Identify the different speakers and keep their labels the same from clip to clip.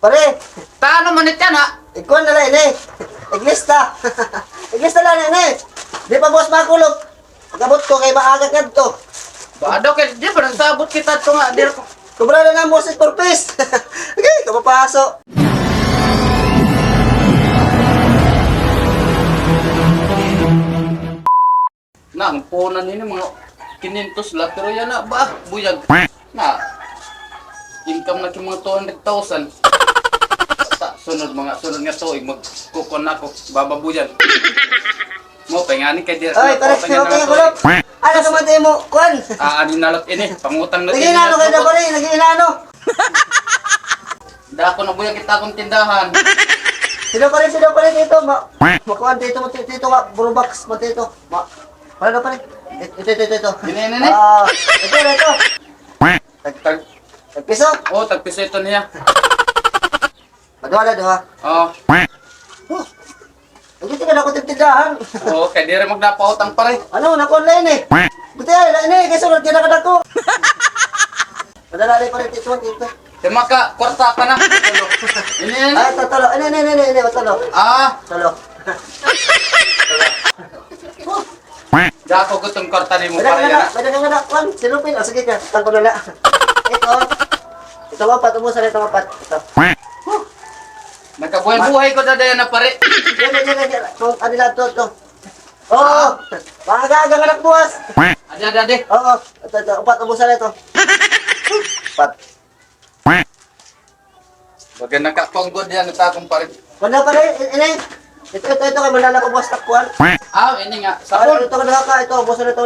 Speaker 1: Pare,
Speaker 2: Paano man yan ha?
Speaker 1: ikaw na lang ini. Iglista. Iglista lang ini. Di pa boss makulog. Pagabot ko kay maaga kad to.
Speaker 2: Bado kay di ba nagsabot kita to nga dir ko.
Speaker 1: Kubra na ng boss per piece. Okay, kapapaso.
Speaker 2: Na ang punan nini mga 500 la pero yan na ba buyag. Na income na kay mga 200,000. Sa sunod nga tuig magkukon na ako bababuyan. Mo pengani kay dir.
Speaker 1: Ay, pare, okay kulog. Ano sa mga mo? Kuan.
Speaker 2: Ani nalot ini pangutang na
Speaker 1: Lagi inano kay pare, lagi inano.
Speaker 2: Dako na buyag kita akong tindahan.
Speaker 1: Sino pare dito, makuan dito mo dito nga burubox mo dito. Pare pare. Ito.
Speaker 2: Ini.
Speaker 1: Ah, ito.
Speaker 2: Tag
Speaker 1: Piso.
Speaker 2: oh tagpiso ito niya.
Speaker 1: Madwala doha.
Speaker 2: Oh.
Speaker 1: Hindi ka na ako tindahan.
Speaker 2: Oh, kay dire magnapautang pare.
Speaker 1: Ano, naka-online eh. Buti ay, ini, kaya sunod kinakadak ko. Madala rin pa rin dito.
Speaker 2: Kay maka kwarta pa na. Ini.
Speaker 1: Ay, tatalo. Ini, matalo.
Speaker 2: Ah,
Speaker 1: Talo.
Speaker 2: dako gutong kwarta ni mo pare ya.
Speaker 1: Pwede ka nga kwan, sinupin. O, sige ka, tangko na lang. Ito mapat, umusan ito mapat. Ito.
Speaker 2: Nakabuhay-buhay ko na dayan na pare.
Speaker 1: Yan. Kung ano lang to. Oo, maaga-aga nga buwas.
Speaker 2: Ade.
Speaker 1: Oo, ito, upat, umusan ito. Upat.
Speaker 2: Baga nakakonggod yan ita akong pare.
Speaker 1: Wala pa rin, ini. Ito, kay malala ko buwas takwan.
Speaker 2: Ah, ini nga.
Speaker 1: Sabon.
Speaker 2: Sabon.
Speaker 1: Ito ka ito, umusan ito.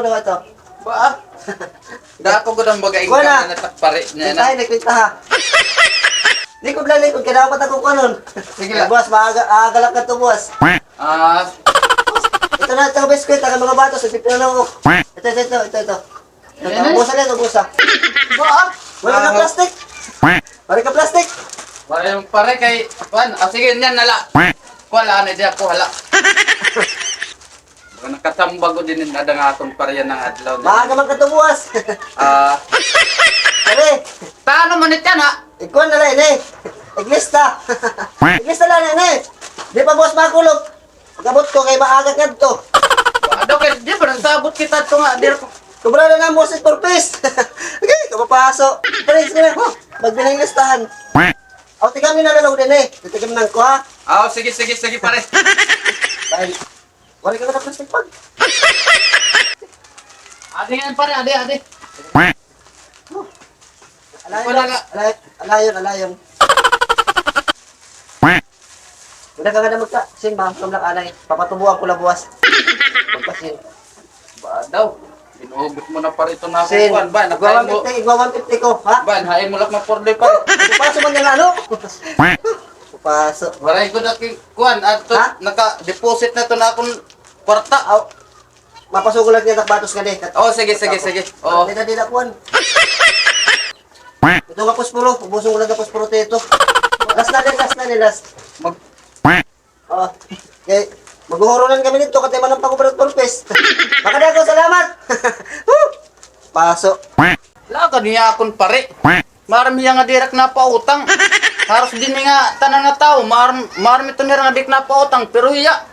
Speaker 2: Ba. Dako ko nang baga ingka
Speaker 1: Wala.
Speaker 2: na natak pare niya na.
Speaker 1: Kwinta ha. Likod, kaya dapat ako kanon.
Speaker 2: Sige lang.
Speaker 1: Buwas, maaga lang ka to, buwas.
Speaker 2: Ah,
Speaker 1: Ito na, ito biskuit, ang mga batos, ito na lang ako. Ito. Busa na, busa.
Speaker 2: ba.
Speaker 1: Wala ka plastic. Wala ka plastic.
Speaker 2: Pare kay Juan. Ah, sige niyan nala. Wala na di ako hala. Baga nakatambag ko din ada nga atong pareyan ng adlaw.
Speaker 1: Maaga man ka to, buwas.
Speaker 2: Ah,
Speaker 1: Pare,
Speaker 2: paano man yan ha?
Speaker 1: ikaw na lang, ini. Iglista. Iglista lang, ini. Di pa boss makulog. Pagabot ko kay maaga kad to.
Speaker 2: Bado kay di ba nagsabot kita to nga dir ko.
Speaker 1: Kubra na ng boss per piece. Okay, kapapaso. Pare, sige na. Magbilang listahan. O, tigam nyo na lang din eh. Titigam nang ko ha.
Speaker 2: Ah, sige pare.
Speaker 1: Dahil, wala ka na plastic bag.
Speaker 2: Ade yan pare, ade.
Speaker 1: Alayon. Wala ka nga na magka. Sin ba? Kamlak alay. Papatubuhan ko lang buwas. Magpasin.
Speaker 2: Ba daw. Inuubos mo na pare ito na
Speaker 1: Sin.
Speaker 2: kuan ba? Nakain mo.
Speaker 1: Igwa 150 ko. Ha?
Speaker 2: Ba, hain mo lang maporde pare.
Speaker 1: Pupaso man yung ano? Pupaso.
Speaker 2: Waray ko na kuan ato
Speaker 1: Ha?
Speaker 2: naka-deposit na to na akong kwarta.
Speaker 1: Aw. Mapasugo lang niya takbatos ka din.
Speaker 2: Oh, sige. Oh.
Speaker 1: Hindi na kuwan. Ito nga puspuro. Ubusong ko lang na puspuro ito. Last na din.
Speaker 2: Mag
Speaker 1: Oo. Okay. Maghuhurunan kami nito katay man ang pag-ubrad purpose. Makada ko, salamat. Paso.
Speaker 2: la ka niya akong pare. Marami nga direk na pautang. Haros din nga tanan nga tao, marami to nga dik na pautang pero hiya.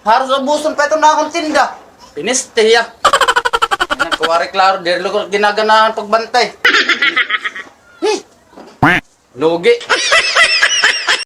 Speaker 2: Haros ubuson pa ito na akong tinda. Piniste hiya. Yan kuwari klaro diri ko ginaganahan pagbantay. Lugi.